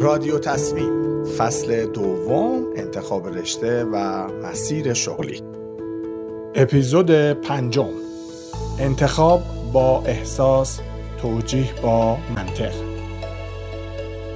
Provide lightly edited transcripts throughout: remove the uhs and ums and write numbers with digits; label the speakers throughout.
Speaker 1: رادیو تصمیم، فصل دوم، انتخاب رشته و مسیر شغلی. اپیزود 5، انتخاب با احساس، توجیه با منطق.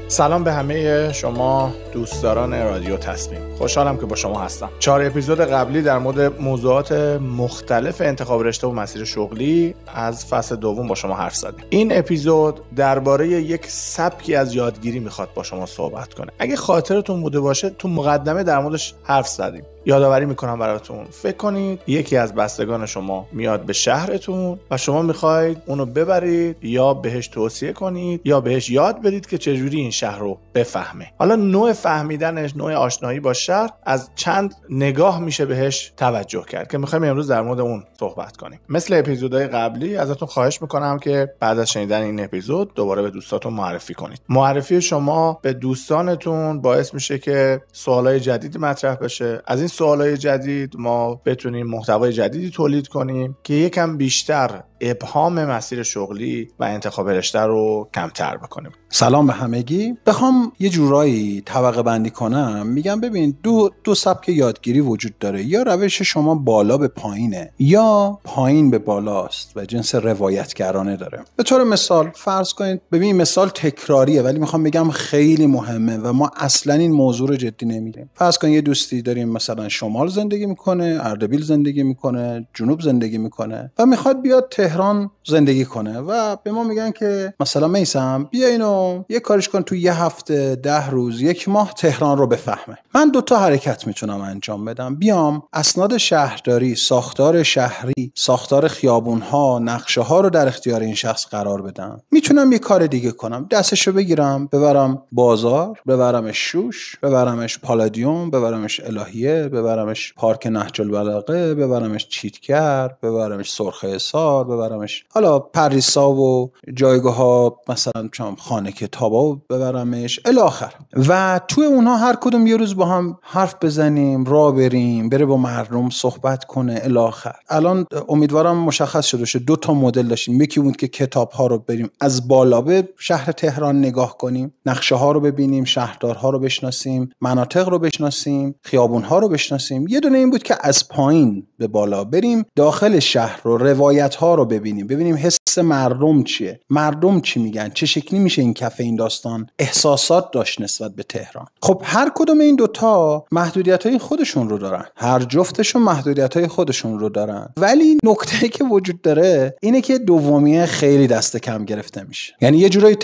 Speaker 1: سلام به همه شما دوستداران رادیو تصمیم. خوشحالم که با شما هستم. 4 اپیزود قبلی در مورد موضوعات مختلف انتخاب رشته و مسیر شغلی از فصل دوم با شما حرف زدیم. این اپیزود درباره یک سبکی از یادگیری میخواد با شما صحبت کنه. اگه خاطرتون بوده باشه تو مقدمه در موردش حرف زدیم. یادآوری میکنم براتون. فکر کنید یکی از بستگان شما میاد به شهرتون و شما میخواید اونو ببرید یا بهش توصیه کنید یا بهش یاد بدید که چجوری این شهر رو بفهمه. حالا نوع فهمیدنش، نوع آشنایی با شهر از چند نگاه میشه بهش توجه کرد که میخوایم امروز در مورد اون صحبت کنیم. مثل اپیزودهای قبلی ازتون خواهش میکنم که بعد از شنیدن این اپیزود دوباره به دوستاتون معرفی کنید. معرفی شما به دوستانتون باعث میشه که سوالای جدید مطرح بشه. از این سوالای جدید ما بتونیم محتوای جدیدی تولید کنیم که یکم بیشتر ابهام مسیر شغلی و انتخاب رشته رو کمتر بکنیم.
Speaker 2: سلام به همگی. بخوام یه جورایی طبقه بندی کنم، میگم ببین دو سبک یادگیری وجود داره. یا روش شما بالا به پایینه یا پایین به بالاست و جنس روایتگرانه داره. به طور مثال فرض کنید، ببین مثال تکراریه ولی میخوام بگم خیلی مهمه و ما اصلا این موضوع رو جدی نمیگیریم. فرض کن یه دوستی داریم مثلا شمال زندگی میکنه، اردبیل زندگی میکنه، جنوب زندگی میکنه و میخواد بیاد تهران زندگی کنه و به ما میگن که مثلا میثم بیا اینو یه کارش کن تو یه هفته، 10 روز، 1 ماه تهران رو بفهمه. من 2 حرکت میتونم انجام بدم. بیام اسناد شهرداری، ساختار شهری، ساختار خیابون‌ها، نقشه‌ها رو در اختیار این شخص قرار بدم. میتونم یه کار دیگه کنم، دستشو بگیرم ببرم بازار، ببرمش شوش، ببرمش پالادیوم، ببرمش الهیه، ببرمش پارک نهج البلاغه، ببرمش چیتگر، ببرمش سرخ حصار، ببرمش حالا پریسا و جایگاه‌ها مثلا چم خانه کتابا ببرمش الاخر. و توی اونها هر کدوم یه روز با هم حرف بزنیم، راه بریم، بره با مردم صحبت کنه الاخر. الان امیدوارم مشخص شده باشه 2 مدل داشتیم. یکی بود که کتاب‌ها رو بریم از بالا به شهر تهران نگاه کنیم، نقشه‌ها رو ببینیم، شهردارها رو بشناسیم، مناطق رو بشناسیم، خیابون‌ها رو بشناسیم. یه دونه این بود که از پایین به بالا بریم، داخل شهر رو، روایت‌ها رو ببینیم حس مردم چیه، مردم چی میگن، چه شکلی میشه این کف این داستان احساسات داشت نسبت به تهران. خب هر کدوم این 2 محدودیت‌های خودشون رو دارن، هر جفتشون محدودیت‌های خودشون رو دارن، ولی نکته‌ای که وجود داره اینه که دومیه خیلی دست کم گرفته میشه. یعنی یه جورای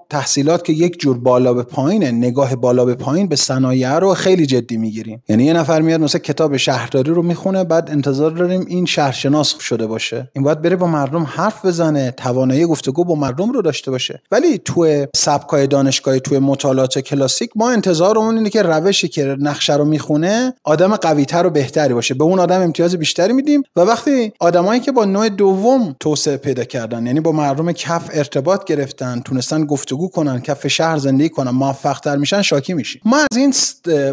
Speaker 2: تحصیلات که یک جور بالا به پایینه، نگاه بالا به پایین به صنایع رو خیلی جدی میگیریم. یعنی یه نفر میاد مثلا کتاب شهرداری رو میخونه، بعد انتظار داریم این شهرشناس شده باشه، این باید بره با مردم حرف بزنه، توانایی گفتگو با مردم رو داشته باشه. ولی توی سبکای دانشگاهی، توی مطالعات کلاسیک ما انتظارمون اینه که روشی که نقشه رو میخونه آدم قوی‌تر و بهتری باشه، به اون آدم امتیاز بیشتری میدیم. و وقتی آدمایی که با نوع دوم توسعه پیدا کردن، یعنی با مردم کف ارتباط گرفتن، تونستن گفتگو کنن، کف شهر زندگی کنن، موفق‌تر میشن، شاکی میشیم. ما از این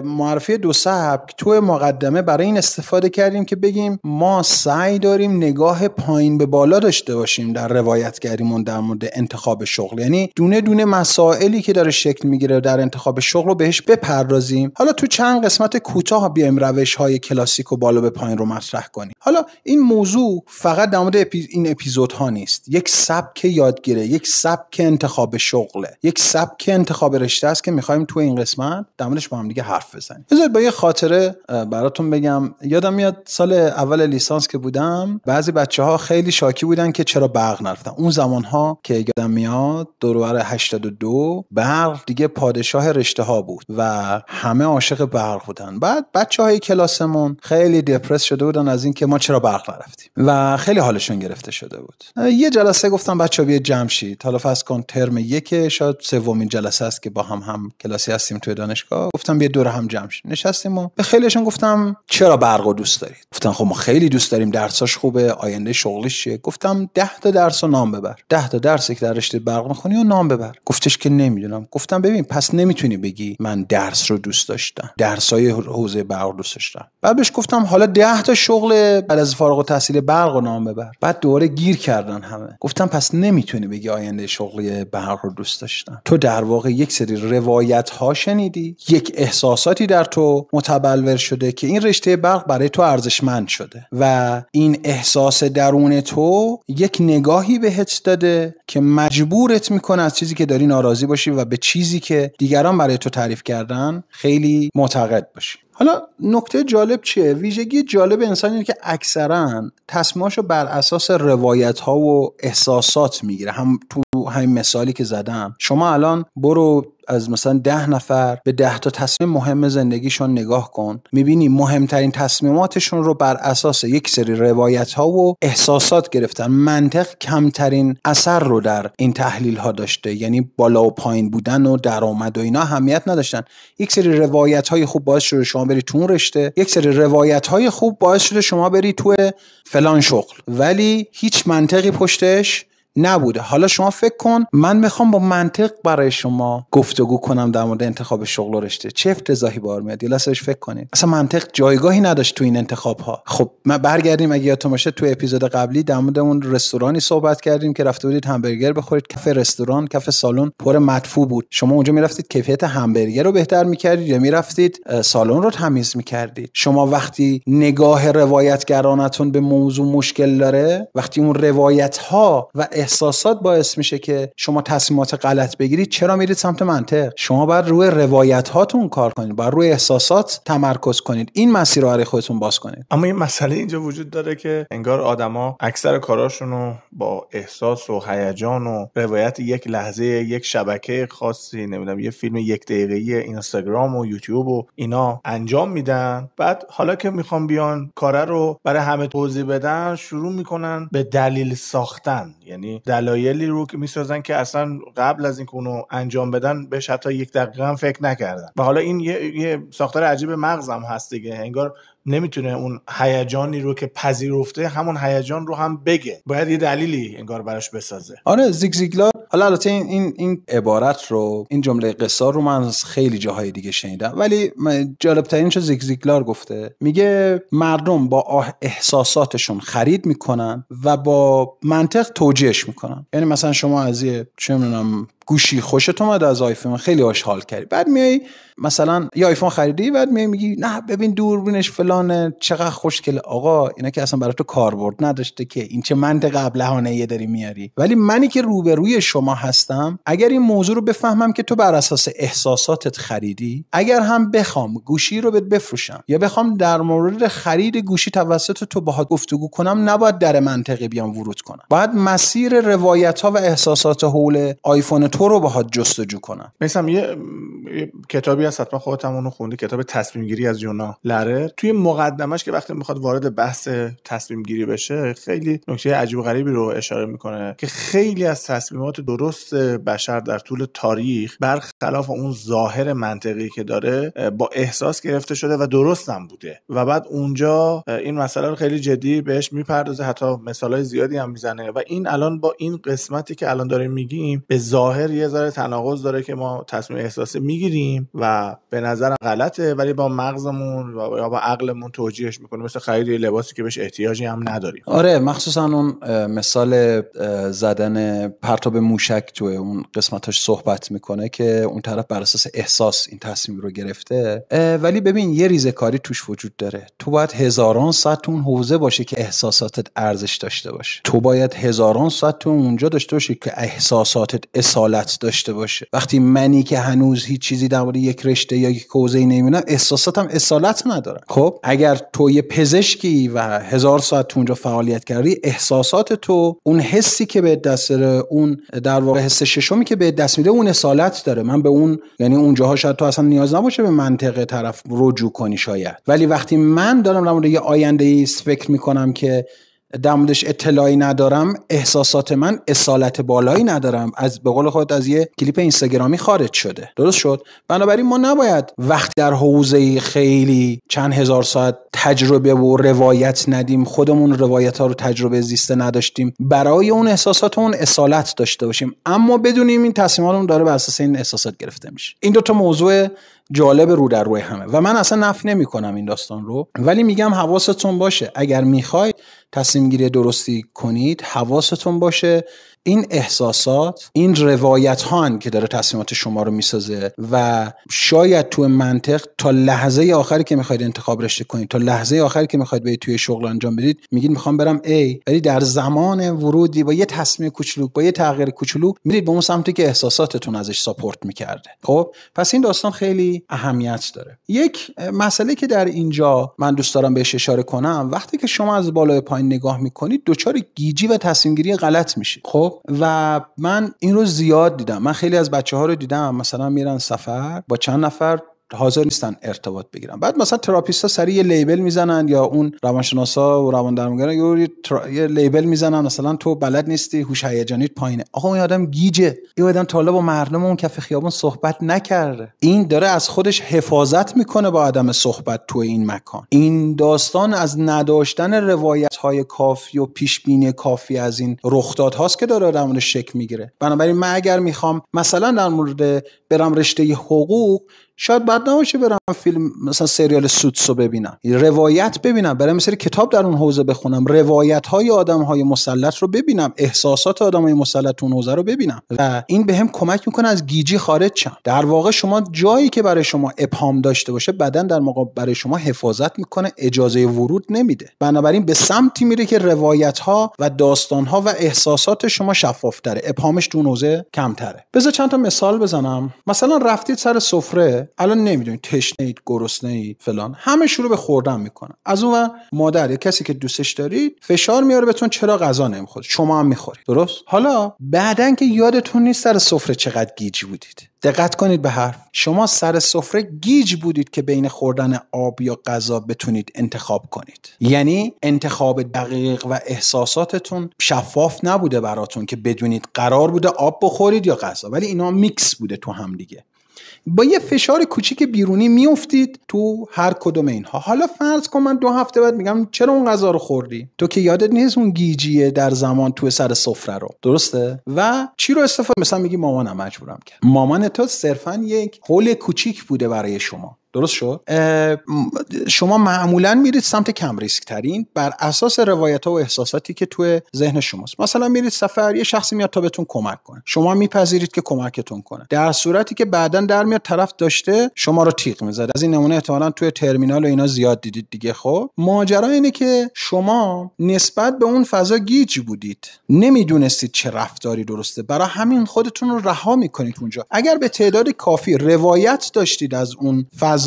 Speaker 2: معرفی 2 سبک توی مقدمه برای این استفاده کردیم که بگیم ما سعی داریم نگاه پایین به بالا داشته باشیم در روایتگریمون در مورد انتخاب شغل. یعنی دونه دونه مسائلی که داره شکل میگیره در انتخاب شغل رو بهش بپردازیم. حالا تو چند قسمت کوتاه بیایم روش‌های کلاسیک و بالا به پایین رو مطرح کنیم. حالا این موضوع فقط در مورد این اپیزودها نیست، یک سبک یادگیری، یک سبک انتخاب شغله، یک سبک انتخاب رشته است که می‌خوایم تو این قسمت در موردش با هم دیگه حرف بزنیم. بذارید با یه خاطره براتون بگم. یادم میاد سال اول لیسانس که بودم، بعضی بچه‌ها خیلی شاکی بودن که چرا برق نرفتن. اون زمانها که یادم میاد دور و بر 82 برق دیگه پادشاه رشته ها بود و همه عاشق برق بودن. بعد بچه‌های کلاسمون خیلی دپرس شده بودن از این که ما چرا برق نرفتیم و خیلی حالشون گرفته شده بود. یه جلسه گفتم بچه‌ها بیاید جمع شید. حالا فرض کن ترم 1 شاید 3مین جلسه است که با هم کلاسی هستیم توی دانشگاه. گفتم بیاید دور هم جمع شید. نشستیم و به خیلیشون گفتم چرا چرا برقو دوست دارید؟ گفتن خب ما خیلی دوست داریم، درساش خوبه، آینده شغلش چیه. گفتم 10 تا درس رو نام ببر، 10 تا درسی که در رشته برق میخونی و نام ببر. گفتش که نمیدونم. گفتم ببین پس نمیتونی بگی من درس رو دوست داشتم، درسای حوزه برق دوست داشتم. بعد بهش گفتم حالا 10 تا شغل بعد از فارغ التحصیل برق رو نام ببر. بعد دوباره گیر کردن همه. گفتم پس نمیتونی بگی آینده شغلی برق رو دوست داشتم. تو در واقع یک سری روایت ها شنیدی، یک احساساتی در تو متبلور شده که این رشته برق برای تو ارزشمند شده و این احساس درون تو یک نگاهی بهت داده که مجبورت میکنه از چیزی که داری ناراضی باشی و به چیزی که دیگران برای تو تعریف کردن خیلی معتقد باشی. حالا نکته جالب چیه؟ ویژگی جالب انسان اینه که اکثرا تصمیماشو بر اساس روایت ها و احساسات میگیره. هم تو همین مثالی که زدم، شما الان برو از مثلا 10 نفر به 10 تا تصمیم مهم زندگیشون نگاه کن، میبینی مهمترین تصمیماتشون رو بر اساس یک سری روایت ها و احساسات گرفتن. منطق کمترین اثر رو در این تحلیل ها داشته، یعنی بالا و پایین بودن و درآمد و اینا اهمیت نداشتن. یک سری روایت های خوب باعث شده شما بری تو اون رشته، یک سری روایت های خوب باعث شده شما بری تو فلان شغل، ولی هیچ منطقی پشتش نبوده. حالا شما فکر کن من میخوام با منطق برای شما گفتگو کنم در مورد انتخاب شغل و رشته، چه افتضاحی بار میاد. یه لحظه فکر کنید، اصلا منطق جایگاهی نداشت تو این انتخاب ها. خب ما برگردیم، اگه یادتون باشه تو اپیزود قبلی در مورد اون رستورانی صحبت کردیم که رفته بودید همبرگر بخورید، کف رستوران، کف سالن پر مدفوع بود. شما اونجا میرفتید کیفیت همبرگر رو بهتر میکردید یا میرفتید سالن رو تمیز میکردید؟ شما وقتی نگاه روایتگرانتون به موضوع مشکل داره، وقتی اون روایت ها و احساسات باعث میشه که شما تصمیمات غلط بگیرید، چرا میرید سمت منطق؟ شما باید روی روایت هاتون کار کنید، باید روی احساسات تمرکز کنید، این مسیر رو برای خودتون باز کنید.
Speaker 1: اما این مسئله اینجا وجود داره که انگار آدما اکثر کاراشون رو با احساس و هیجان و روایت یک لحظه، یک شبکه خاصی، نمیدونم یه فیلم 1 دقیقه‌ای اینستاگرام و یوتیوب و اینا انجام میدن. بعد حالا که میخوان بیان کار رو برای همه توضیح بدن، شروع میکنن به دلیل ساختن، یعنی دلایلی رو که میسازن که اصلا قبل از اینکه اونو انجام بدن بهش حتی 1 دقیقه هم فکر نکردن. و حالا این یه ساختار عجیب مغزم هست دیگه، انگار نمیتونه اون هیجانی رو که پذیرفته همون هیجان رو هم بگه، باید یه دلیلی انگار براش بسازه.
Speaker 2: آره زیگزیگلار، حالا البته این عبارت رو، این جمله قصار رو من از خیلی جاهای دیگه شنیدم، ولی جالب ترینش زیگزیگلار گفته، میگه مردم با احساساتشون خرید میکنن و با منطق توجیهش میکنن. یعنی مثلا شما از یه چه میدونم گوشی خوشت اومد از آیفون، خیلی باش حال کردی، بعد میای مثلا یه آیفون خریدی، بعد میگی نه ببین دوربینش فلانه چقدر خوشگله. آقا اینا که اصلا برای تو کاربرد نداشته که، این چه منطق ابلهانه‌ای داری میاری. ولی منی که روبروی شما هستم، اگر این موضوع رو بفهمم که تو بر اساس احساساتت خریدی، اگر هم بخوام گوشی رو بفروشم یا بخوام در مورد خرید گوشی توسط تو باهات گفتگو کنم، نباید در منطقی بیام ورود کنم، باید مسیر روایت‌ها و احساسات حول آیفون تو رو باهات جستجو کنم.
Speaker 1: مثلا یه کتابی هست، حتما خودت هم اونو خوندی، کتاب تصمیم گیری از یونا لرر. توی مقدمش که وقتی میخواد وارد بحث تصمیم گیری بشه، خیلی نکته عجیب و غریبی رو اشاره میکنه که خیلی از تصمیمات درست بشر در طول تاریخ برخلاف اون ظاهر منطقی که داره با احساس گرفته شده و درست هم بوده. و بعد اونجا این مسئله رو خیلی جدی بهش میپردازه، حتی مثالای زیادی هم میزنه. و این الان با این قسمتی که الان داریم میگیم به ظاهر یه ذره تناقض داره که ما تصمیم احساسی میگیریم و به نظرم غلطه، ولی با مغزمون یا با عقلمون توجیهش میکنیم، مثل خرید یه لباسی که بهش احتیاجی هم نداریم.
Speaker 2: آره، مخصوصا اون مثال زدن پرتاب موشک توی اون قسمتاش صحبت میکنه که اون طرف بر اساس احساس این تصمیم رو گرفته. ولی ببین یه ریزه‌کاری توش وجود داره. تو باید هزاران ساعت اون حوزه باشه که احساساتت ارزش داشته باشه. تو باید هزاران ساعت تو اونجا داشته باشی که احساساتت اصالت داشته باشه. وقتی منی که هنوز هیچ چیزی در مورد یک رشته یا یک حوزه‌ای نمی‌دونم، احساساتم اصالت نداره. خب اگر تو یه پزشکی و 1000 ساعت تو اونجا فعالیت کردی، احساسات تو، اون حسی که به دست داره، اون در واقع حس ششمی که به دست میده، اون اصالت داره. من به اون، یعنی اونجاها شاید تو اصلا نیاز نباشه به منطق طرف رجوع کنی شاید، ولی وقتی من دارم در مورد یه آینده‌ای فکر می‌کنم که در موردش اطلاعی ندارم، احساسات من اصالت بالایی ندارم، از به قول خودت از یه کلیپ اینستاگرامی خارج شده. درست شد؟ بنابراین ما نباید وقتی در حوزه خیلی چند هزار ساعت تجربه و روایت ندیم، خودمون روایت ها رو تجربه زیسته نداشتیم، برای اون احساساتمون اصالت داشته باشیم، اما بدونیم این تصمیماتمون داره بر اساس این احساسات گرفته میشه. این دو تا موضوع جالب رو در روی همه و من اصلا نفی نمی‌کنم این داستان رو، ولی میگم حواستون باشه اگر میخواید تصمیم گیری درستی کنید، حواستون باشه این احساسات، این روایت ها که داره تصمیمات شما رو میسازه و شاید تو منطق تا لحظه آخری که میخواید انتخاب رشته کنید، تا لحظه آخری که میخواید برید توی شغل انجام بدید، میگید میخوام برم A، ولی در زمان ورودی با یه تصمیم کوچولو، با یه تغییر کوچولو میرید به اون سمتی که احساساتتون ازش ساپورت میکرده. خب پس این داستان خیلی اهمیت داره. یک مسئله که در اینجا من دوست دارم بهش اشاره کنم، وقتی که شما از بالای پایین نگاه میکنید دچار گیجی و تصمیم گیری غلط میشید. خب و من این رو زیاد دیدم. من خیلی از بچه‌ها رو دیدم مثلا میرن سفر با چند نفر حاضر نیستن ارتباط بگیرن، بعد مثلا تراپیستا سریع یه لیبل میزنن یا اون روانشناسا و روان‌درمانگرا یه لیبل میزنن مثلا تو بلد نیستی، هوش هیجانیت پایینه. آقا این آدم گیجه، این آدم تا حالا با مردم اون کف خیابون صحبت نکرده، این داره از خودش حفاظت میکنه با عدم صحبت تو این مکان. این داستان از نداشتن روایت‌های کافی و پیش‌بینی کافی از این رخدادهاست که داره در موردش شک میگیره. بنابراین من اگر میخوام مثلا در مورد برم رشته حقوق، شاید بعد نباشه برم فیلم مثلا سریال سوتسو ببینم، روایت ببینم، برم مثلا کتاب در اون حوزه بخونم، روایت‌های آدم‌های مسلط رو ببینم، احساسات آدم‌های مسلط اون حوزه رو ببینم و این بهم کمک میکنه از گیجی خارج شم. در واقع شما جایی که برای شما ابهام داشته باشه، بدن در موقع برای شما حفاظت میکنه، اجازه ورود نمیده. بنابراین به سمتی میره که روایت‌ها و داستان‌ها و احساسات شما شفاف‌تره، ابهامش تو اون حوزه کمتره. بذار چند تا مثال بزنم. مثلا رفتید سر سفره، الان نمیدونید تشنه‌اید، گرسنه‌اید، فلان، همه شروع به خوردن میکنن. از اون مادر یا کسی که دوستش دارید فشار میاره بهتون چرا غذا نمیخورید، شما هم میخورید. درست؟ حالا بعدن که یادتون نیست سر سفره چقدر گیج بودید. دقت کنید به حرف. شما سر سفره گیج بودید که بین خوردن آب یا غذا بتونید انتخاب کنید. یعنی انتخاب دقیق و احساساتتون شفاف نبوده براتون که بدونید قرار بوده آب بخورید یا غذا، ولی اینا میکس بوده تو هم دیگه. با یه فشار کوچیک بیرونی میافتید تو هر کدوم اینها. حالا فرض کن من 2 هفته بعد میگم چرا اون غذا رو خوردی؟ تو که یادت نیست اون گیجیه در زمان تو سر سفره رو. درسته؟ و چی رو استفاده؟ مثلا میگی مامانم مجبورم کرد. مامان تو صرفا یک حول کوچیک بوده برای شما. درست شد؟ شما معمولا میرید سمت کم ریسک ترین بر اساس روایت ها و احساساتی که توی ذهن شماست. مثلا میرید سفر، یه شخصی میاد تا بهتون کمک کنه، شما میپذیرید که کمکتون کنه، در صورتی که بعداً در میاد طرف داشته شما رو تیغ میزد. از این نمونه احتمالاً توی ترمینال و اینا زیاد دیدید دیگه. خب ماجرا اینه که شما نسبت به اون فضا گیج بودید، نمیدونستید چه رفتاری درسته، برای همین خودتون رو رها میکنید اونجا. اگر به تعداد کافی روایت داشتید از اون فضا،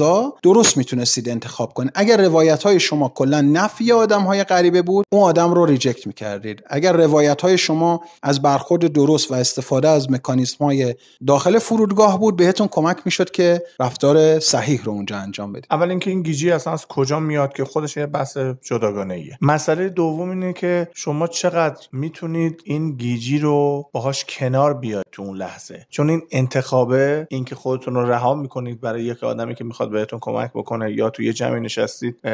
Speaker 2: درست میتونستید انتخاب کنید. اگر روایت‌های شما کلا نفی آدم‌های غریبه بود، اون آدم رو ریجکت می‌کردید. اگر روایت‌های شما از برخورد درست و استفاده از مکانیزم‌های داخل فرودگاه بود، بهتون کمک می‌شد که رفتار صحیح رو اونجا انجام بدید.
Speaker 1: اول اینکه این گیجی اصلا از کجا میاد که خودش یه بحث جداگانه‌ایه. مسئله دوم اینه که شما چقدر میتونید این گیجی رو باهاش کنار بیاید تو اون لحظه. چون این انتخابه، این که خودتون رو رها می‌کنید برای یک آدمی که میخواد بهتون کمک بکنه، یا تو یه جمعی نشستید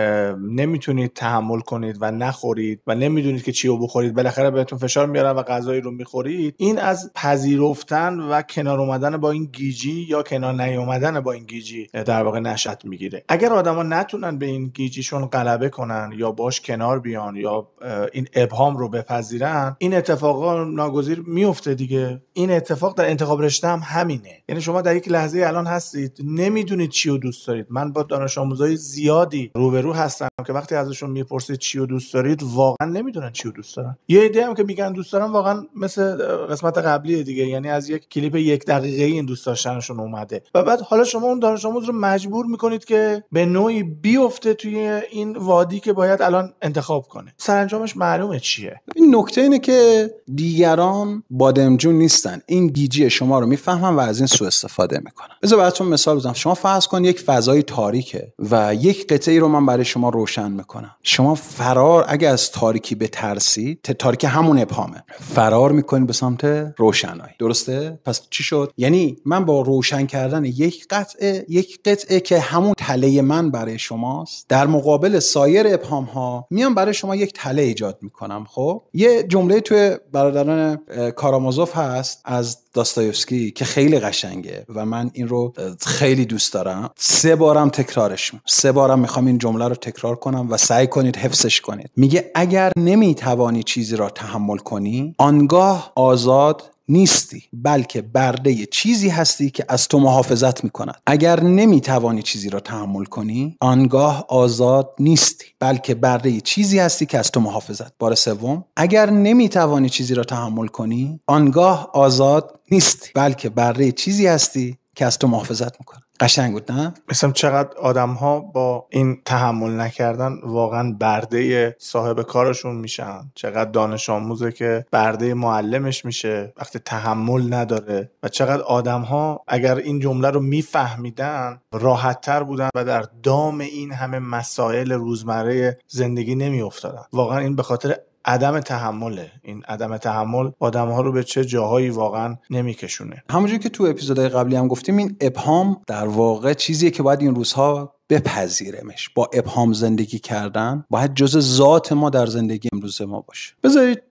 Speaker 1: نمیتونید تحمل کنید و نخورید و نمیدونید که چی رو بخورید، بالاخره بهتون فشار میارن و غذایی رو میخورید، این از پذیرفتن و کنار اومدن با این گیجی یا کنار نیومدن با این گیجی در واقع نشأت میگیره. اگر آدما نتونن به این گیجیشون غلبه کنن یا باش کنار بیان یا این ابهام رو بپذیرن، این اتفاقا ناگزیر میفته دیگه. این اتفاق در انتخاب رشته هم همینه. یعنی شما در یک لحظه الان هستید نمیدونید چی رو دوست دارید. من با دانش آموزای زیادی روبرو هستم که وقتی ازشون میپرسید چی رو دوست دارید، واقعا نمیدونن چی رو دوست دارن. یه ایده هم که میگن دوست دارن، واقعا مثل قسمت قبلی دیگه، یعنی از یک کلیپ 1 دقیقه‌ای این دوست داشتنشون اومده و بعد حالا شما اون دانش آموز رو مجبور میکنید که به نوعی بیفته توی این وادی که باید الان انتخاب کنه. سرانجامش معلومه چیه.
Speaker 2: این نکته اینه که دیگران بادمجون نیستن، این گیجی شما رو میفهمن و از این سوء استفاده میکنن. بذار براتون مثال بزنم. شما فرض کن یک فضای تاریکه و یک قطعه رو من برای شما روشن میکنم. شما فرار، اگه از تاریکی بترسید، تاریکی همون ابهامه، فرار میکنید به سمت روشنایی. درسته؟ پس چی شد؟ یعنی من با روشن کردن یک قطعه که همون تله من برای شماست، در مقابل سایر ابهام ها میام برای شما یک تله ایجاد میکنم. خب یه جمله توی برادران کارامازوف هست از داستایوفسکی که خیلی قشنگه و من این رو خیلی دوست دارم. 3 بارم تکرارش میکنم، 3 بارم میخوام این جمله رو تکرار کنم و سعی کنید حفظش کنید. میگه اگر نمیتوانی چیزی را تحمل کنی، آنگاه آزاد نیستی، بلکه برده چیزی هستی که از تو محافظت میکند. اگر نمیتوانی چیزی را تحمل کنی، آنگاه آزاد نیستی، بلکه برده چیزی هستی که از تو محافظت. بار سوم، اگر نمیتوانی چیزی را تحمل کنی، آنگاه آزاد نیستی، بلکه برده چیزی هستی که از تو محافظت میکنه. قشنگ بود نه؟
Speaker 1: مثلا چقدر آدم ها با این تحمل نکردن واقعا برده صاحب کارشون میشن. چقدر دانش آموزه که برده معلمش میشه وقتی تحمل نداره و چقدر آدم ها اگر این جمله رو میفهمیدن راحت تر بودن و در دام این همه مسائل روزمره زندگی نمیافتادن. واقعا این به خاطر عدم تحمله. این عدم تحمل آدم‌ها رو به چه جاهایی واقعا نمیکشونه.
Speaker 2: همونجوری که تو اپیزودهای قبلی هم گفتیم، این ابهام در واقع چیزیه که باید این روزها بپذیرمش. با ابهام زندگی کردن باید جزء ذات ما در زندگی امروز ما باشه. بذارید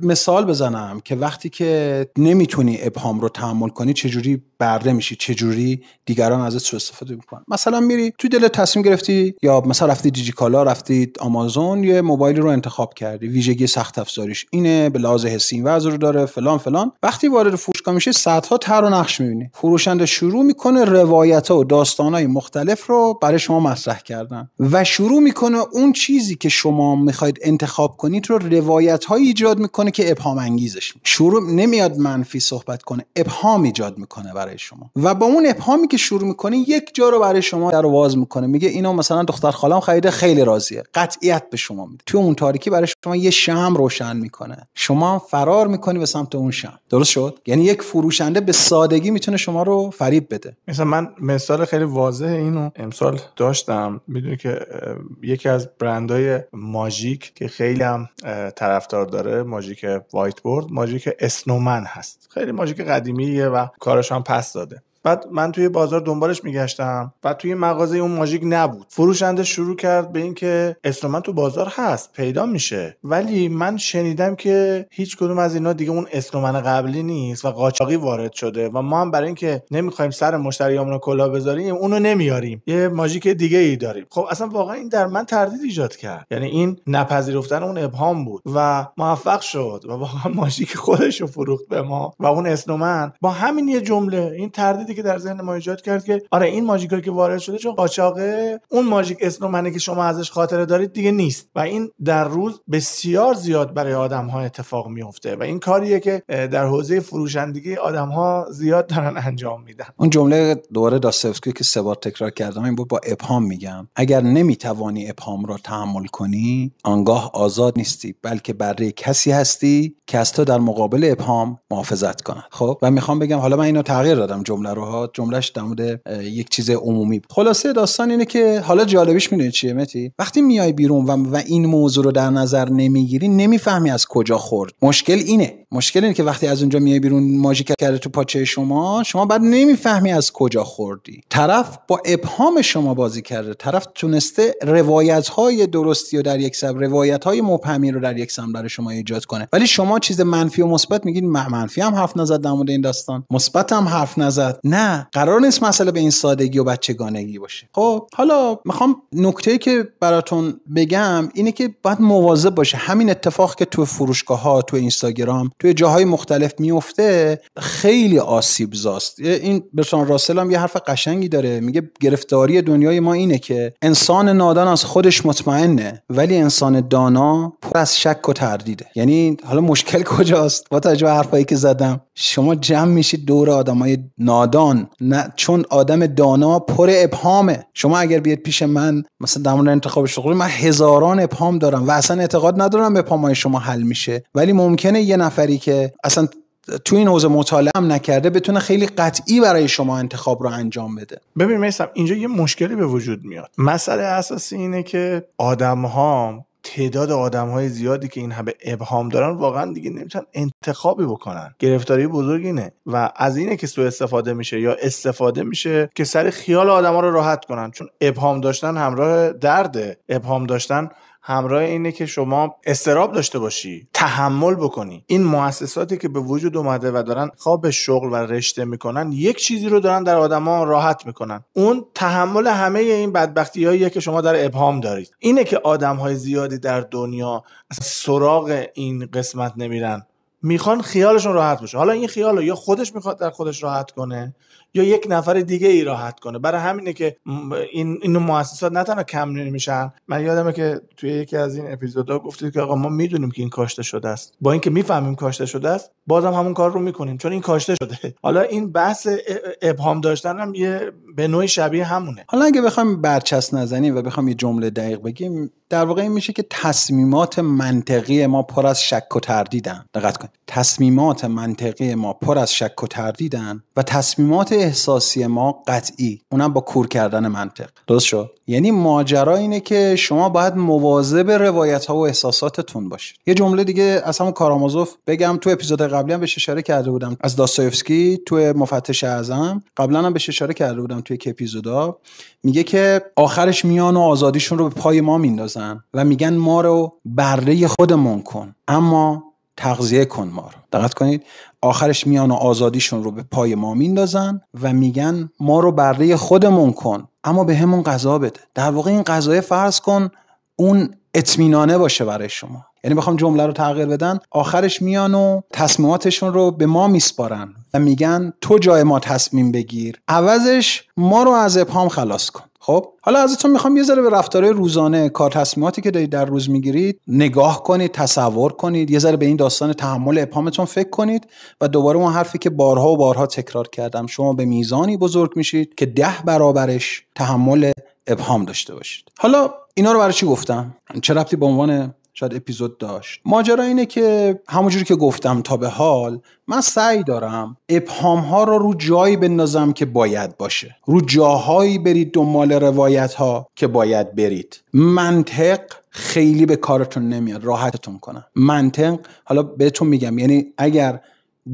Speaker 2: مثال بزنم که وقتی که نمیتونی ابهام رو تحمل کنی چجوری برده میشی، چجوری دیگران ازت سوء استفاده میکنن. مثلا میری تو دل تصمیم گرفتی، یا مثلا رفتی دیجیکالا، رفتی آمازون، یه موبایل رو انتخاب کردی، ویژگی سخت افزاریش اینه، به لحاظ حسی این وضع رو داره، فلان فلان. وقتی وارد فروشگاه میشی صدها طرح و نقش میبینی. فروشنده شروع میکنه روایت‌ها و داستان‌های مختلف رو برای شما مطرح کردن و شروع میکنه اون چیزی که شما میخواید انتخاب کنید رو روایت‌های ایجاد میکنه که ابهام انگیزش. شروع نمیاد منفی صحبت کنه، ابهام ایجاد میکنه برای شما و با اون ابهامی که شروع میکنه یک جا رو برای شما در واز میکنه. میگه اینو مثلا دختر خالم خریده، خیلی راضیه، قطعیت به شما میده. تو اون تاریکی برای شما یه شمع روشن میکنه، شما فرار میکنی به سمت اون شمع. درست شد؟ یعنی یک فروشنده به سادگی میتونه شما رو فریب بده.
Speaker 1: مثلا من مثال خیلی واضح اینو امسال داشتم. میدونی که یکی از برندهای ماژیک که خیلی هم طرفدار داره، ماژیک وایت بورد، ماژیک اسنومن هست. خیلی ماژیک قدیمیه و کارش هم پس داده. بعد من توی بازار دنبالش میگشتم، بعد توی مغازه اون ماژیک نبود. فروشنده شروع کرد به این که اسنومن تو بازار هست، پیدا میشه، ولی من شنیدم که هیچ کدوم از اینا دیگه اون اسنومن قبلی نیست و قاچاقی وارد شده و ما هم برای این که نمیخوایم سر مشتریامون رو کلاه بذاریم اونو نمیاریم، یه ماژیک دیگه ای داریم. خب اصلا واقعا این در من تردید ایجاد کرد. یعنی این نپذیرفتن اون ابهام بود و موفق شد و واقعا ماژیک خودش رو فروخت به ما و اون اسنومن با همین یه جمله این تردید که در ذهن ما ایجاد کرد که آره این ماژیکایی که وارد شده چون قاچاقه، اون ماژیک اسنومنی که شما ازش خاطره دارید دیگه نیست. و این در روز بسیار زیاد برای آدم‌ها اتفاق میفته و این کاریه که در حوزه فروشندگی آدم‌ها زیاد دارن انجام میدن.
Speaker 2: اون جمله دوباره داستایوفسکی که 3 بار تکرار کردم این بود، با ابهام میگم اگر نمیتوانی ابهام را تحمل کنی، آنگاه آزاد نیستی، بلکه برده کسی هستی که از تو در مقابل ابهام محافظت کند. خب و میخوام بگم، حالا من اینو تغییر دادم جمله رو، جملهش در مورد یک چیز عمومی بود. خلاصه داستان اینه که حالا جالبیش میدونی چیه متی؟ وقتی میای بیرون و این موضوع رو در نظر نمیگیری، نمیفهمی از کجا خورد. مشکل اینه که وقتی از اونجا میای بیرون ماژیک کرده تو پاچه شما بعد نمیفهمی از کجا خوردی. طرف با ابهام شما بازی کرده، طرف تونسته روایت‌های درستی و در یک سب روایت‌های مبهمی رو در یک سم برای شما ایجاد کنه، ولی شما چیز منفی و مثبت میگین. منفی هم حرف نزد در مورد این داستان، مثبت هم حرف نزد. نه، قرار نیست مسئله به این سادگی و بچگانگی باشه. خب حالا میخوام نکته‌ای که براتون بگم اینه که باید مواظب باشه. همین اتفاق که تو فروشگاه‌ها، تو اینستاگرام، تو جاهای مختلف میفته خیلی آسیب زاست. این برتراند راسل هم یه حرف قشنگی داره، میگه گرفتاری دنیای ما اینه که انسان نادان از خودش مطمئنه، ولی انسان دانا پر از شک و تردیده. یعنی حالا مشکل کجاست؟ با توجه به حرفایی که زدم، شما جمع میشید دور آدمای نادان، نه چون آدم دانا پر ابهامه. شما اگر بیاد پیش من مثلا در مورد انتخاب شغلی، من هزاران ابهام دارم و اصلا اعتقاد ندارم ابهامای شما حل میشه، ولی ممکنه یه نفری که اصلا تو این حوزه مطالعه هم نکرده بتونه خیلی قطعی برای شما انتخاب رو انجام بده.
Speaker 1: ببین میثم، اینجا یه مشکلی به وجود میاد. مسئله اساسی اینه که تعداد آدم‌های زیادی که این همه ابهام دارن واقعا دیگه نمیتونن انتخابی بکنن. گرفتاری بزرگ اینه و از اینه که سوء استفاده میشه یا استفاده میشه که سر خیال آدم‌ها رو راحت کنن، چون ابهام داشتن همراه درده. ابهام داشتن همراه اینه که شما استراب داشته باشی، تحمل بکنی. این مؤسساتی که به وجود اومده و دارن خواب شغل و رشته میکنن، یک چیزی رو دارن در آدما راحت میکنن، اون تحمل همه این بدبختیاییه که شما در ابهام دارید. اینه که آدم‌های زیادی در دنیا اصلا سراغ این قسمت نمیرن، میخوان خیالشون راحت بشه. حالا این خیال رو یا خودش میخواد در خودش راحت کنه یا یک نفر دیگه ای راحت کنه. برای همینه که این مؤسسات نه تنها کم نمیشن. من یادمه که توی یکی از این اپیزودا گفتید که آقا ما میدونیم که این کاشته شده است، با اینکه میفهمیم کاشته شده است بازم همون کار رو میکنیم چون این کاشته شده. حالا این بحث ابهام داشتن هم یه به نوعی شبیه همونه.
Speaker 2: حالا اگه بخوایم برچسب نزنیم و بخوایم یه جمله دقیق بگیم، در واقع این میشه که تصمیمات منطقی ما پر از شک و تردیدن. دقت کنید، تصمیمات منطقی ما پر از شک و تردیدن و تصمیمات احساسی ما قطعی، اونم با کور کردن منطق. درست شد؟ یعنی ماجرا اینه که شما باید مواظب روایت ها و احساساتتون باشید. یه جمله دیگه از همون کارامازوف بگم، تو اپیزود قبلی هم بهش اشاره کرده بودم، از داستایوفسکی تو مفتش اعظم، قبلا هم بهش اشاره کرده بودم توی یک اپیزودا. میگه که آخرش میان و آزادیشون رو به پای ما میندازن و میگن ما رو بره خودمون کن اما تغذیه کن ما رو. دقت کنید، آخرش میان و آزادیشون رو به پای ما میندازن و میگن ما رو بره خودمون کن اما به همون غذا بده. در واقع این غذای فرض کن اون اطمینانه باشه برای شما. یعنی بخوام جمله رو تغییر بدن، آخرش میان و تصمیماتشون رو به ما میسپارن و میگن تو جای ما تصمیم بگیر، عوضش ما رو از ابهام خلاص کن. خب حالا ازتون میخوام یه ذره به رفتارهای روزانه، کار تصمیماتی که دارید در روز میگیرید نگاه کنید، تصور کنید، یه ذره به این داستان تحمل ابهامتون فکر کنید و دوباره اون حرفی که بارها و بارها تکرار کردم، شما به میزانی بزرگ میشید که 10 برابرش تحمل ابهام داشته باشید. حالا اینا رو برای چی گفتم؟ چه ربطی به عنوان شاید اپیزود داشت؟ ماجرا اینه که همونجوری که گفتم تا به حال من سعی دارم ابهام ها رو جایی بندازم که باید باشه، رو جاهایی برید دنبال روایت ها که باید برید. منطق خیلی به کارتون نمیاد، راحتتون کنم. منطق، حالا بهتون میگم، یعنی اگر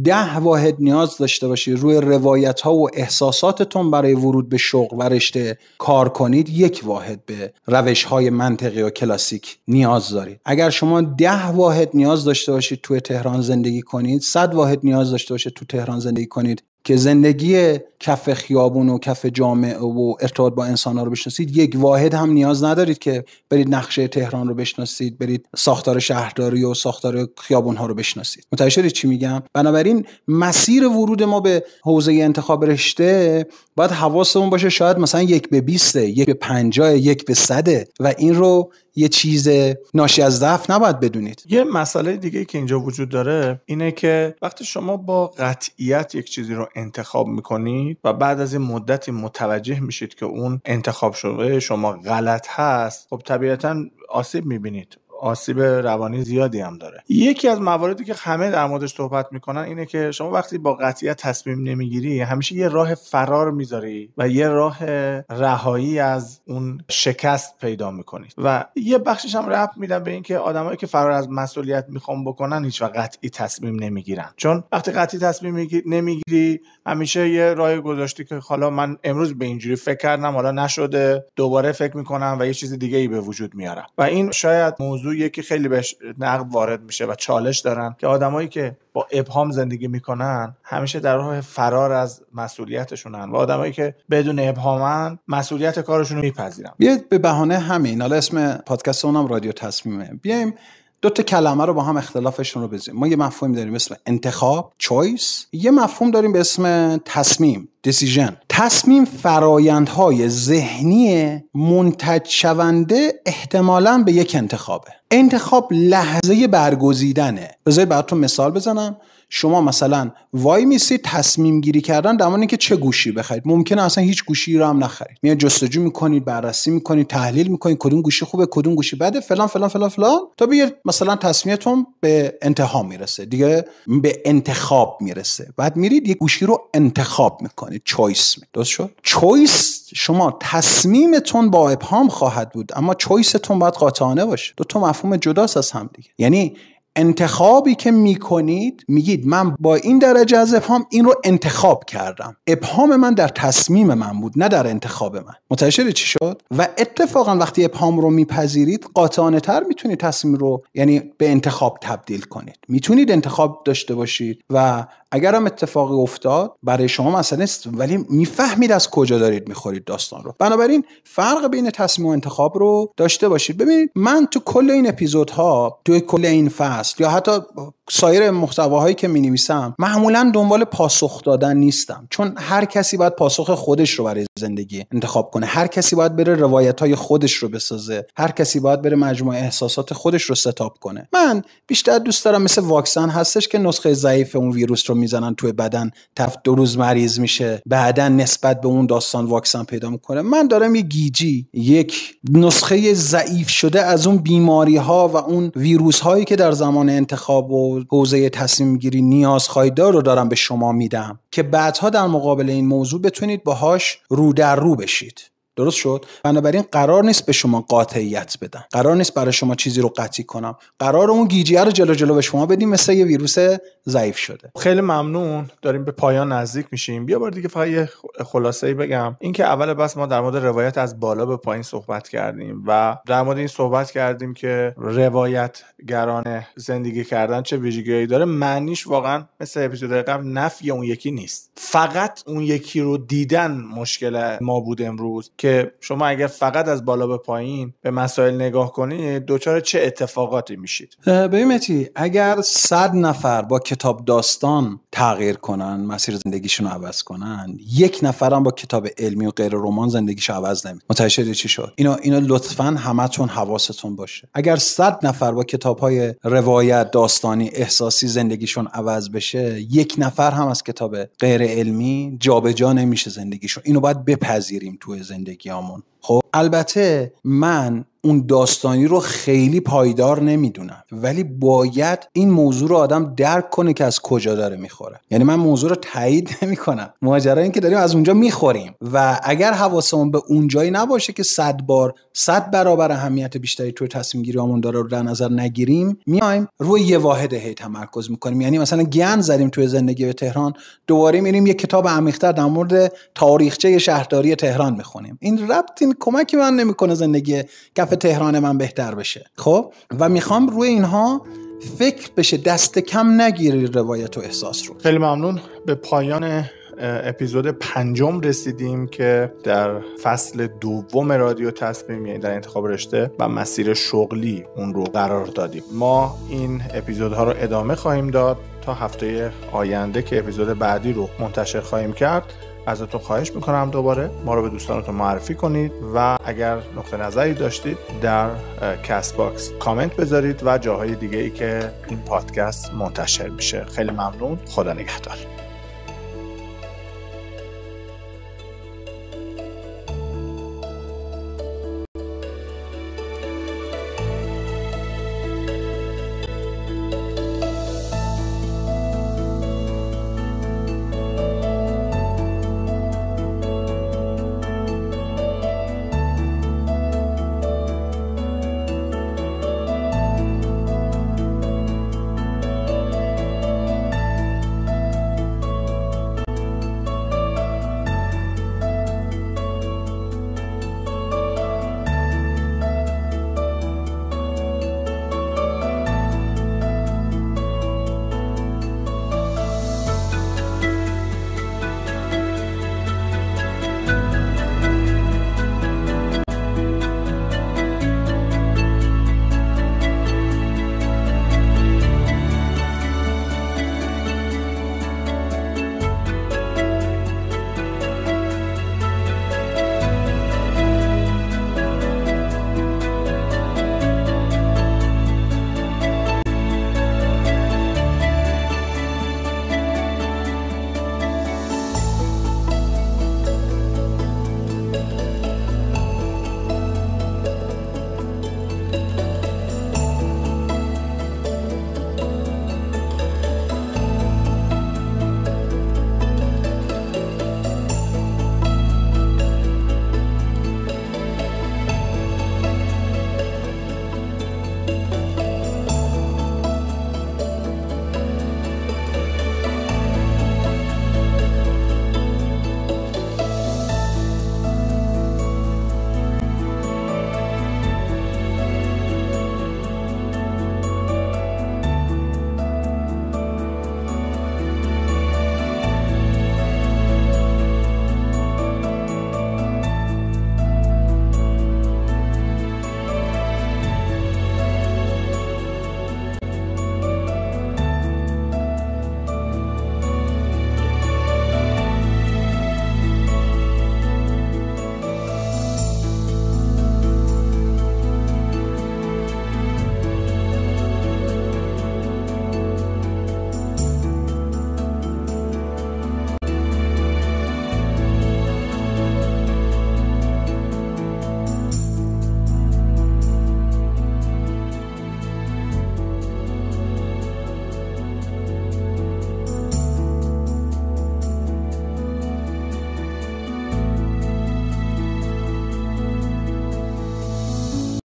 Speaker 2: 10 واحد نیاز داشته باشید روی روایت ها و احساساتتون برای ورود به شغل و رشته کار کنید، 1 واحد به روش های منطقی و کلاسیک نیاز دارید. اگر شما 10 واحد نیاز داشته باشید توی تهران زندگی کنید، 100 واحد نیاز داشته باشید تو تهران زندگی کنید که زندگی کف خیابون و کف جامعه و ارتباط با انسان‌ها رو بشناسید، 1 واحد هم نیاز ندارید که برید نقشه تهران رو بشناسید، برید ساختار شهرداری و ساختار خیابون‌ها رو بشناسید. متوجه شدید چی میگم؟ بنابراین مسیر ورود ما به حوزه انتخاب رشته باید حواسمون باشه، شاید مثلا 1 به 20، 1 به 50، 1 به 100 و این رو یه چیز ناشی از ضعف نباید بدونید.
Speaker 1: یه مسئله دیگه که اینجا وجود داره اینه که وقتی شما با قطعیت یک چیزی رو انتخاب میکنید و بعد از این مدتی متوجه میشید که اون انتخاب شده شما غلط هست، خب طبیعتاً آسیب میبینید. آسیب روانی زیادی هم داره. یکی از مواردی که همه در موردش صحبت میکنن اینه که شما وقتی با قطعیت تصمیم نمیگیری، همیشه یه راه فرار میذاری و یه راه رهایی از اون شکست پیدا میکنید. و یه بخشش هم ربط میدن به این که آدمایی که فرار از مسئولیت میخوان بکنن هیچ وقت قطعی تصمیم نمیگیرن، چون وقتی قطعی تصمیم نمیگیری همیشه یه راه گذاشتی که حالا من امروز به اینجوری فکر کردم حالا نشده، دوباره فکر میکنم و یه چیز دیگه ای به وجود میارم. و این شاید موضوع یکی خیلی بهش نقد وارد میشه و چالش دارن که آدمایی که با ابهام زندگی میکنن همیشه در راه فرار از مسئولیتشونن و آدمایی که بدون ابهامن مسئولیت کارشون رو میپذیرن.
Speaker 2: بیاید به بهانه همین، حالا اسم پادکست اونم رادیو تصمیمه، بیایم 2 کلمه رو با هم اختلافشون رو بزنیم. ما یه مفهوم داریم به اسم انتخاب، چویس، یه مفهوم داریم به اسم تصمیم، decision. تصمیم فرایندهای ذهنی منتج شونده احتمالاً به یک انتخابه. انتخاب لحظه برگزیدنه. بذارید براتون مثال بزنم. شما مثلا وای میسید تصمیم گیری کردن در مورد اینکه چه گوشی بخرید. ممکنه اصلا هیچ گوشی رو هم نخرید. میاد جستجو میکنید، بررسی میکنید، تحلیل میکنید کدوم گوشی خوبه، کدوم گوشی بده، فلان فلان فلان فلان، تا بیاد مثلا تصمیمتون به انتها میرسه. دیگه به انتخاب میرسه. بعد میرید یک گوشی رو انتخاب میکنید، چویس. درست شد؟ چویس شما تصمیمتون با ابهام خواهد بود، اما چویستون باید قاطعانه باشه. دو تا مفهوم جداست از هم دیگه. یعنی انتخابی که میکنید، میگید من با این درجه از ابهام این رو انتخاب کردم. ابهام من در تصمیم من بود، نه در انتخاب من. متوجه چی شد؟ و اتفاقا وقتی ابهام رو میپذیرید، قاطعانه تر میتونید تصمیم رو یعنی به انتخاب تبدیل کنید. میتونید انتخاب داشته باشید و اگر هم اتفاقی افتاد برای شما مسئله است، ولی میفهمید از کجا دارید میخورید داستان رو. بنابراین فرق بین تصمیم و انتخاب رو داشته باشید. ببینید من تو کل این اپیزودها، تو کل این فصل یا حتی سایر محتواهایی که می‌نویسم معمولاً دنبال پاسخ دادن نیستم، چون هر کسی باید پاسخ خودش رو برای زندگی انتخاب کنه. هر کسی باید بره روایت‌های خودش رو بسازه. هر کسی باید بره مجموعه احساسات خودش رو ستاپ کنه. من بیشتر دوست دارم مثل واکسن هستش که نسخه ضعیف اون ویروس رو میزنن توی بدن، 2 روز مریض میشه، بعداً نسبت به اون داستان واکسن پیدا میکنه. من دارم یه گیجی، یک نسخه ضعیف شده از اون بیماری‌ها و اون ویروس‌هایی که در زمان انتخاب و حوزه تصمیم گیری نیاز خواهیدار رو دارم به شما میدم که بعدها در مقابل این موضوع بتونید باهاش رو در رو بشید. درست شد؟ بنابراین قرار نیست به شما قاطعیت بدم، قرار نیست برای شما چیزی رو قطعی کنم، قرار اون گیجیه رو جلو به شما بدیم مثل یه ویروس ضعیف شده.
Speaker 1: خیلی ممنون، داریم به پایان نزدیک میشیم. بیا بار دیگه فقط یه خلاصه‌ای بگم. این که اول بس ما در مورد روایت از بالا به پایین صحبت کردیم و در مورد این صحبت کردیم که روایت گرانه زندگی کردن چه ویژگی‌هایی داره. معنیش واقعا مثل اپیزود قبل نفی اون یکی نیست، فقط اون یکی رو دیدن مشکل ما بود امروز، که شما اگر فقط از بالا به پایین به مسائل نگاه کنید دوچار چه اتفاقاتی میشید.
Speaker 2: ببین متی، اگر 100 نفر با کتاب داستان تغییر کنن، مسیر زندگیشون رو عوض کنن، 1 نفر هم با کتاب علمی و غیر رمان زندگیشو عوض نمیکنه. متوجه چی شد؟ اینو لطفاً همتون حواستون باشه. اگر 100 نفر با کتاب‌های روایت داستانی احساسی زندگیشون عوض بشه، 1 نفر هم از کتاب غیر علمی جابجا نمیشه زندگیشون. اینو باید بپذیریم توی زندگیامون. خب البته من اون داستانی رو خیلی پایدار نمیدونم، ولی باید این موضوع رو آدم درک کنه که از کجا داره میخوره. یعنی من موضوع رو تایید نمیکنم، ماجرا این که داریم از اونجا میخوریم و اگر حواسمون به اونجایی نباشه که 100 برابر اهمیت بیشتری توی تصمیم گیریامون داره رو در نظر نگیریم، میایم روی یه واحد هی تمرکز میکنیم. یعنی مثلا گند زدیم توی زندگی به تهران، دوباره میریم یه کتاب عمیق‌تر در مورد تاریخچه شهرداری تهران میخونیم. این ربطی کمکی من نمیکنه زندگی کف تهران من بهتر بشه. خب و میخوام روی اینها فکر بشه، دست کم نگیری روایت و احساس رو.
Speaker 1: خیلی ممنون. به پایان اپیزود 5 رسیدیم که در فصل 2 رادیو تصمیم، یعنی در انتخاب رشته و مسیر شغلی، اون رو قرار دادیم. ما این اپیزودها رو ادامه خواهیم داد تا هفته آینده که اپیزود بعدی رو منتشر خواهیم کرد. ازتون خواهش میکنم دوباره ما رو به دوستانتون معرفی کنید و اگر نقطه نظری داشتید در کست باکس کامنت بذارید و جاهای دیگه ای که این پادکست منتشر میشه. خیلی ممنون. خدا نگهدار.